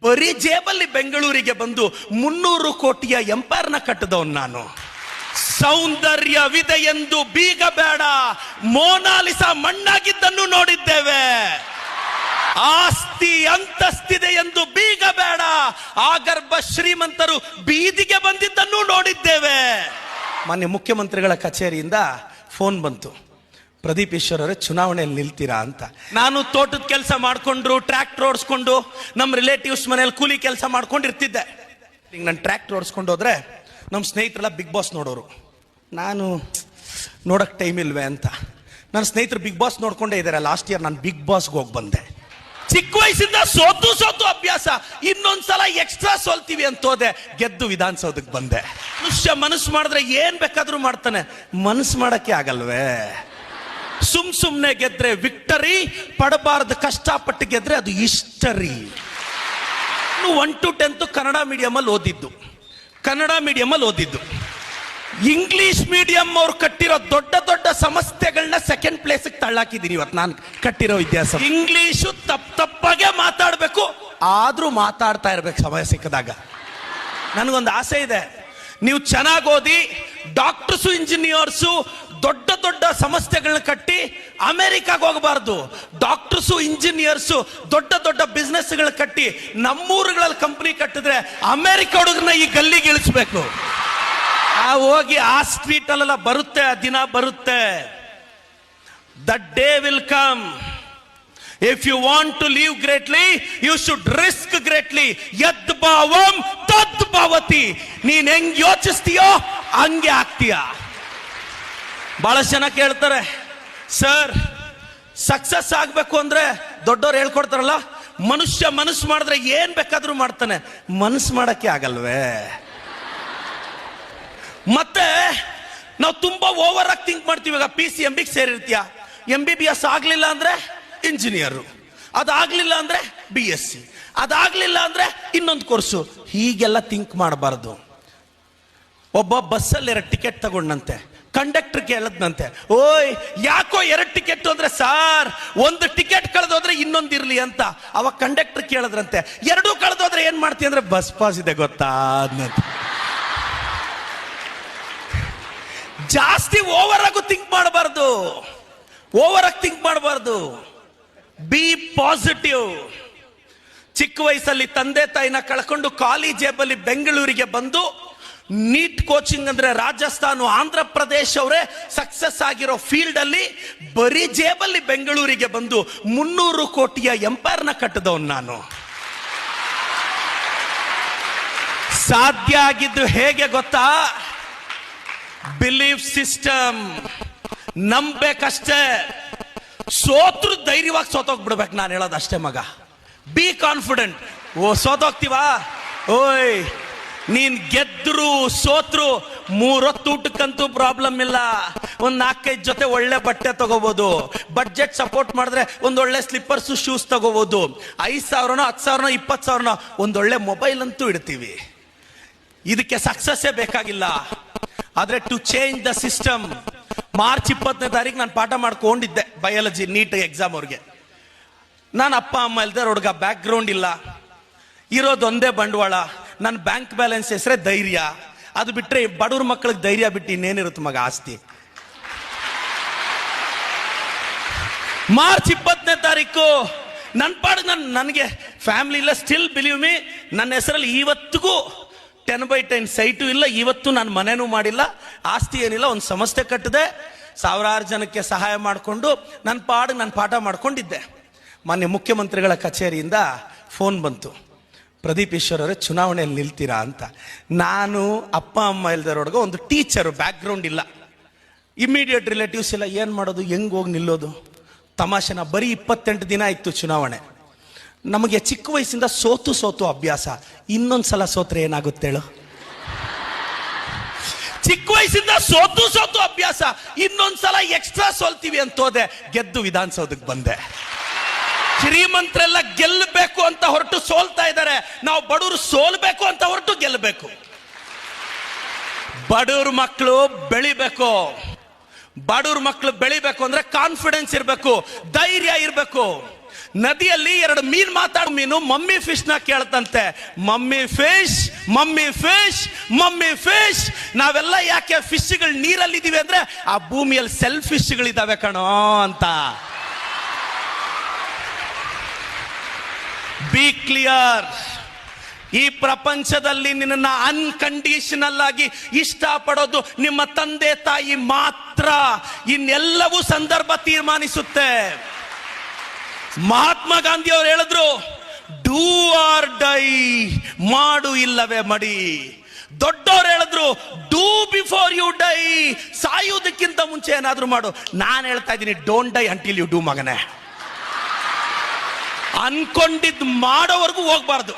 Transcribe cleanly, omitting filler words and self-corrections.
ಬರೀ ಜೇಬಲ್ಲಿ ಬೆಂಗಳೂರಿಗೆ ಬಂದು 300 ಕೋಟಿಯ ಎಂಪೈರ್ನ ಕಟ್ಟದವನು ನಾನು. ಸೌಂದರ್ಯವಿದೆ ಎಂದು ಬೀಗ ಬೇಡ, ಮೋನಾಲಿಸಾ ಮಣ್ಣಾಗಿದ್ದನ್ನು ನೋಡಿದ್ದೇವೆ. ಆಸ್ತಿ ಅಂತಸ್ತಿದೆ ಎಂದು ಬೀಗ ಬೇಡ, ಆಗರ್ಭ ಶ್ರೀಮಂತರು ಬೀದಿಗೆ ಬಂದಿದ್ದನ್ನು ನೋಡಿದ್ದೇವೆ. ಮಾನ್ಯ ಮುಖ್ಯಮಂತ್ರಿಗಳ ಕಚೇರಿಯಿಂದ ಫೋನ್ ಬಂತು, ಪ್ರದೀಪ್ ಈಶ್ವರ್ ಅವರೇ ಚುನಾವಣೆಯಲ್ಲಿ ನಿಲ್ತೀರಾ ಅಂತ. ನಾನು ತೋಟದ ಕೆಲಸ ಮಾಡ್ಕೊಂಡು ಟ್ರ್ಯಾಕ್ಟರ್ ಓಡಿಸ್ಕೊಂಡು ನಮ್ಮ ರಿಲೇಟಿವ್ಸ್ ಮನೆಯಲ್ಲಿ ಕೂಲಿ ಕೆಲಸ ಮಾಡ್ಕೊಂಡಿರ್ತಿದ್ದೆ. ಈಗ ನಾನು ಟ್ರ್ಯಾಕ್ಟರ್ ಓಡಿಸ್ಕೊಂಡು ಹೋದ್ರೆ ನಮ್ಮ ಸ್ನೇಹಿತರೆಲ್ಲ ಬಿಗ್ ಬಾಸ್ ನೋಡೋರು. ನಾನು ನೋಡೋಕ್ಕೆ ಟೈಮ್ ಇಲ್ವೇ ಅಂತ ನನ್ನ ಸ್ನೇಹಿತರು ಬಿಗ್ ಬಾಸ್ ನೋಡ್ಕೊಂಡೇ ಇದ್ದಾರೆ. ಲಾಸ್ಟ್ ಇಯರ್ ನಾನು ಬಿಗ್ ಬಾಸ್ಗೆ ಹೋಗಿ ಬಂದೆ. ಚಿಕ್ಕ ವಯಸ್ಸಿಂದ ಸೋತು ಅಭ್ಯಾಸ, ಇನ್ನೊಂದ್ಸಲ ಎಕ್ಸ್ಟ್ರಾ ಸೋಲ್ತೀವಿ ಅಂತ ಹೋದೆ, ಗೆದ್ದು ವಿಧಾನಸೌಧಕ್ಕೆ ಬಂದೆ. ಮನುಷ್ಯ ಮನಸ್ಸು ಮಾಡಿದ್ರೆ ಏನ್ ಬೇಕಾದ್ರೂ ಮಾಡ್ತಾನೆ, ಮನಸ್ಸು ಮಾಡಕ್ಕೆ ಆಗಲ್ವೇ? ಸುಮ್ನೆ ಗೆದ್ರೆ ವಿಕ್ಟರಿ, ಪಡಬಾರದು ಕಷ್ಟಪಟ್ಟು ಗೆದ್ರೆ ಅದು ಹಿಸ್ಟರಿ. 1 to 10 ಕನ್ನಡ ಮೀಡಿಯಂ ಅಲ್ಲಿ ಓದಿದ್ದು. ಇಂಗ್ಲಿಷ್ ಮೀಡಿಯಂ ಅವ್ರು ಕಟ್ಟಿರೋ ದೊಡ್ಡ ಸಂಸ್ಥೆಗಳನ್ನ ಸೆಕೆಂಡ್ ಪ್ಲೇಸ್ ತಳ್ಳಾಕಿದ್ದೀನಿ ಇವತ್ತು ನಾನು ಕಟ್ಟಿರೋ ವಿದ್ಯಾಸ. ಇಂಗ್ಲಿಷು ತಪ್ಪಾಗೆ ಮಾತಾಡ್ಬೇಕು, ಆದ್ರೂ ಮಾತಾಡ್ತಾ ಇರ್ಬೇಕು ಸಮಯ ಸಿಕ್ಕದಾಗ. ನನಗೊಂದು ಆಸೆ ಇದೆ, ನೀವು ಚೆನ್ನಾಗಿ ಓದಿ ಡಾಕ್ಟರ್ಸು ಇಂಜಿನಿಯರ್ಸು ದೊಡ್ಡ ಸಂಸ್ಥೆಗಳನ್ನ ಕಟ್ಟಿ ಅಮೆರಿಕಾಗೆ ಹೋಗಬಾರ್ದು. ಡಾಕ್ಟರ್ಸು ಇಂಜಿನಿಯರ್ಸು ದೊಡ್ಡ ಬಿಸ್ನೆಸ್ಗಳನ್ನ ಕಟ್ಟಿ ನಮ್ಮೂರುಗಳಲ್ಲಿ ಕಂಪನಿ ಕಟ್ಟಿದ್ರೆ ಅಮೆರಿಕ ಹುಡುಗರನ್ನ ಈ ಗಲ್ಲಿಗೆ ಇಳಿಸ್ಬೇಕು. ಹೋಗಿ ಆ ಸ್ಟ್ರೀಟ್ ಅಲ್ಲೆಲ್ಲ ಬರುತ್ತೆ, ಆ ದಿನ ಬರುತ್ತೆ. The day will come. If you want to live greatly you should risk greatly. ಯದ್ ಭಾವಂ ತದ್ ಭವತಿ. ನೀನ್ ಹೆಂಗ್ ಯೋಚಿಸ್ತೀಯೋ ಹಂಗೆ ಆಗ್ತೀಯ. ಬಹಳಷ್ಟು ಜನ ಕೇಳ್ತಾರೆ, ಸರ್ ಸಕ್ಸಸ್ ಆಗ್ಬೇಕು ಅಂದ್ರೆ ದೊಡ್ಡವ್ರು ಹೇಳ್ಕೊಡ್ತಾರಲ್ಲ, ಮನುಷ್ಯ ಮನಸ್ಸು ಮಾಡಿದ್ರೆ ಏನ್ ಬೇಕಾದ್ರೂ ಮಾಡ್ತಾನೆ, ಮನಸ್ಸು ಮಾಡಕ್ಕೆ ಆಗಲ್ವೇ? ಮತ್ತೆ ನಾವು ತುಂಬಾ ಓವರ್ ಆಗಿ ಥಿಂಕ್ ಮಾಡ್ತೀವಿ. ಈಗ PCMB ಸೇರಿರ್ತೀಯ, MBBS ಆಗ್ಲಿಲ್ಲ ಅಂದ್ರೆ ಇಂಜಿನಿಯರು, ಅದಾಗ್ಲಿಲ್ಲ ಅಂದ್ರೆ BSc, ಅದಾಗ್ಲಿಲ್ಲ ಅಂದ್ರೆ ಇನ್ನೊಂದು ಕೋರ್ಸು. ಹೀಗೆಲ್ಲ ಥಿಂಕ್ ಮಾಡಬಾರ್ದು. ಒಬ್ಬ ಬಸ್ಸಲ್ಲಿ 2 ಟಿಕೆಟ್ ತಗೊಂಡಂತೆ, ಕಂಡಕ್ಟರ್ ಕೇಳದ್ನಂತೆ, ಓಯ್ ಯಾಕೋ 2 ಟಿಕೆಟ್ ಅಂದ್ರೆ, ಸಾರ್ 1 ಟಿಕೆಟ್ ಕಳೆದೋದ್ರೆ ಇನ್ನೊಂದಿರ್ಲಿ ಅಂತ. ಅವಾಗ ಕಂಡಕ್ಟರ್ ಕೇಳದ್ರಂತೆ, 2 ಕಳೆದೋದ್ರೆ ಏನ್ ಮಾಡ್ತೀಯ ಅಂದ್ರೆ, ಬಸ್ ಪಾಸ್ ಇದೆ ಗೊತ್ತಾ ಅದ್ನಂತೆ. ಜಾಸ್ತಿ ಓವರ್ ಆಗಿ ಥಿಂಕ್ ಮಾಡಬಾರ್ದು. B positive. ಚಿಕ್ಕ ವಯಸ್ಸಲ್ಲಿ ತಂದೆ ತಾಯಿನ ಕಳ್ಕೊಂಡು ಖಾಲಿ ಜೇಬಲ್ಲಿ ಬೆಂಗಳೂರಿಗೆ ಬಂದು ನೀಟ್ ಕೋಚಿಂಗ್ ಅಂದ್ರೆ ರಾಜಸ್ಥಾನ ಆಂಧ್ರ ಪ್ರದೇಶ ಅವರೇ ಸಕ್ಸಸ್ ಆಗಿರೋ ಫೀಲ್ಡ್ ಅಲ್ಲಿ ಬರೀ ಜೇಬಲ್ಲಿ ಬೆಂಗಳೂರಿಗೆ ಬಂದು 300 ಕೋಟಿಯ ಎಂಪೈರ್ನ ಕಟ್ಟದವನು ನಾನು. ಸಾಧ್ಯ ಆಗಿದ್ದು ಹೇಗೆ ಗೊತ್ತಾ? Belief system. ನಂಬೇಕಷ್ಟೇ. ಸೋತ್ರು ಧೈರ್ಯವಾಗಿ ಸೋತೋಗ್ಬಿಡ್ಬೇಕು. ನಾನು ಹೇಳೋದು ಅಷ್ಟೇ ಮಗ. Be confident. ಸೋತೋಗ್ತೀವಾ? ಓಯ್ ನೀನ್ ಗೆದ್ರು ಸೋತ್ರು 3 ಹೊತ್ತು ಊಟಕ್ಕಂತೂ ಪ್ರಾಬ್ಲಮ್ ಇಲ್ಲ. 4-5 ಜೊತೆ ಒಳ್ಳೆ ಬಟ್ಟೆ ತಗೋಬಹುದು. ಬಡ್ಜೆಟ್ ಸಪೋರ್ಟ್ ಮಾಡಿದ್ರೆ ಒಂದೊಳ್ಳೆ ಸ್ಲಿಪ್ಪರ್ಸ್ ಶೂಸ್ ತಗೋಬಹುದು. 5,000 10,000 20,000 ಒಂದೊಳ್ಳೆ ಮೊಬೈಲ್ ಅಂತೂ ಇಡ್ತೀವಿ. ಇದಕ್ಕೆ ಸಕ್ಸಸ್ಸೇ ಬೇಕಾಗಿಲ್ಲ. ಆದ್ರೆ to change the system. March 20ನೇ ತಾರೀಕು ನಾನು ಪಾಠ ಮಾಡ್ಕೊಂಡಿದ್ದೆ ಬಯಾಲಜಿ ನೀಟ್ ಎಕ್ಸಾಮ್ ಅವ್ರಿಗೆ. ನಾನು ಅಪ್ಪ ಅಮ್ಮ ಇಲ್ದೇ ಹುಡುಗ, ಬ್ಯಾಕ್ ಗ್ರೌಂಡ್ ಇಲ್ಲ, ಇರೋದೊಂದೇ ಬಂಡವಾಳ, ನನ್ನ ಬ್ಯಾಂಕ್ ಬ್ಯಾಲೆನ್ಸ್ ಹೆಸರೇ ಧೈರ್ಯ. ಅದು ಬಿಟ್ರೆ ಬಡವ್ರ ಮಕ್ಕಳಿಗೆ ಧೈರ್ಯ ಬಿಟ್ಟು ಇನ್ನೇನಿರುತ್ತೆ ಮಗ ಆಸ್ತಿ. ಮಾರ್ಚ್ 20ನೇ ತಾರೀಕು ನನ್ನ ಪಾಡಿಗೆ ನನಗೆ ಫ್ಯಾಮಿಲಿ ಇಲ್ಲ. ಸ್ಟಿಲ್ ಬಿಲೀವ್ ಮೀ, ನನ್ನ ಹೆಸರಲ್ಲಿ ಇವತ್ತಿಗೂ 10/10 ಸೈಟು ಇಲ್ಲ. ಇವತ್ತು ನಾನು ಮನೆನೂ ಮಾಡಿಲ್ಲ, ಆಸ್ತಿ ಏನಿಲ್ಲ. ಒಂದು ಸಂಸ್ಥೆ ಕಟ್ಟಿದೆ, 1000 ಜನಕ್ಕೆ ಸಹಾಯ ಮಾಡಿಕೊಂಡು ನನ್ನ ಪಾಡಿಗೆ ನಾನು ಪಾಠ ಮಾಡ್ಕೊಂಡಿದ್ದೆ. ಮಾನ್ಯ ಮುಖ್ಯಮಂತ್ರಿಗಳ ಕಚೇರಿಯಿಂದ ಫೋನ್ ಬಂತು, ಪ್ರದೀಪ್ ಈಶ್ವರ್ ಅವರೇ ಚುನಾವಣೆಯಲ್ಲಿ ನಿಲ್ತೀರಾ ಅಂತ. ನಾನು ಅಪ್ಪ ಅಮ್ಮ ಇಲ್ದರೋಡ್ಗೆ ಒಂದು ಟೀಚರು, ಬ್ಯಾಕ್ ಗ್ರೌಂಡ್ ಇಲ್ಲ, ಇಮಿಡಿಯೇಟ್ ರಿಲೇಟಿವ್ಸ್ ಇಲ್ಲ. ಏನು ಮಾಡೋದು, ಹೆಂಗೆ ಹೋಗಿ ನಿಲ್ಲೋದು? ತಮಾಷೆನ. ಬರೀ 28 ದಿನ ಇತ್ತು ಚುನಾವಣೆ. ನಮಗೆ ಚಿಕ್ಕ ವಯಸ್ಸಿಂದ ಸೋತು ಅಭ್ಯಾಸ. ಇನ್ನೊಂದ್ಸಲ ಸೋತ್ರೆ ಏನಾಗುತ್ತೆ ಹೇಳು? ಚಿಕ್ಕ ವಯಸ್ಸಿಂದ ಸೋತು ಅಭ್ಯಾಸ, ಇನ್ನೊಂದ್ಸಲ ಎಕ್ಸ್ಟ್ರಾ ಸೋಲ್ತೀವಿ ಅಂತ ಹೋದೆ, ಗೆದ್ದು ವಿಧಾನಸೌಧಕ್ಕೆ ಬಂದೆ. ಶ್ರೀಮಂತರೆಲ್ಲ ಗೆಲ್ಲಬೇಕು ಅಂತ ಹೊರಟು ಸೋಲ್ತಾ ಇದ್ದಾರೆ, ನಾವು ಬಡವರು ಸೋಲ್ಬೇಕು ಅಂತ ಹೊರಟು ಗೆಲ್ಲಬೇಕು. ಬಡವ್ರ ಮಕ್ಕಳು ಬೆಳಿಬೇಕು ಅಂದ್ರೆ ಕಾನ್ಫಿಡೆನ್ಸ್ ಇರಬೇಕು, ಧೈರ್ಯ ಇರಬೇಕು. ನದಿಯಲ್ಲಿ 2 ಮೀನ್ ಮಾತಾಡೋ ಮೀನು ಮಮ್ಮಿ ಫಿಶ್ ನ ಕೇಳ್ತಂತೆ, mummy fish mummy fish mummy fish. ನಾವೆಲ್ಲ ಯಾಕೆ ಫಿಶ್ಗಳು ನೀರಲ್ಲಿ ಇದೀವಿ ಅಂದ್ರೆ ಆ ಭೂಮಿಯಲ್ಲಿ ಸೆಲ್ಫ್ ಫಿಶ್ಗಳಿದಾವೆ ಕಣೋ ಅಂತ. B clear. ಈ ಪ್ರಪಂಚದಲ್ಲಿ ನಿನ್ನ ಅನ್ಕಂಡೀಷನಲ್ ಆಗಿ ಇಷ್ಟಪಡೋದು ನಿಮ್ಮ ತಂದೆ ತಾಯಿ ಮಾತ್ರ. ಇನ್ನೆಲ್ಲವೂ ಸಂದರ್ಭ ತೀರ್ಮಾನಿಸುತ್ತೆ. ಮಹಾತ್ಮ ಗಾಂಧಿ ಅವರು ಹೇಳಿದ್ರು, ಡೂ ಆರ್ ಡೈ, ಮಾಡು ಇಲ್ಲವೇ ಮಡಿ. ದೊಡ್ಡವರು ಹೇಳಿದ್ರು, ಡೂ ಬಿಫೋರ್ ಯು ಡೈ, ಸಾಯುವುದಕ್ಕಿಂತ ಮುಂಚೆ ಏನಾದ್ರೂ ಮಾಡು. ನಾನು ಹೇಳ್ತಾ ಇದ್ದೀನಿ, don't die until you do ಮಗನೇ. ಅನ್ಕೊಂಡಿದ್ದು ಮಾಡೋವರೆಗೂ ಹೋಗ್ಬಾರ್ದು.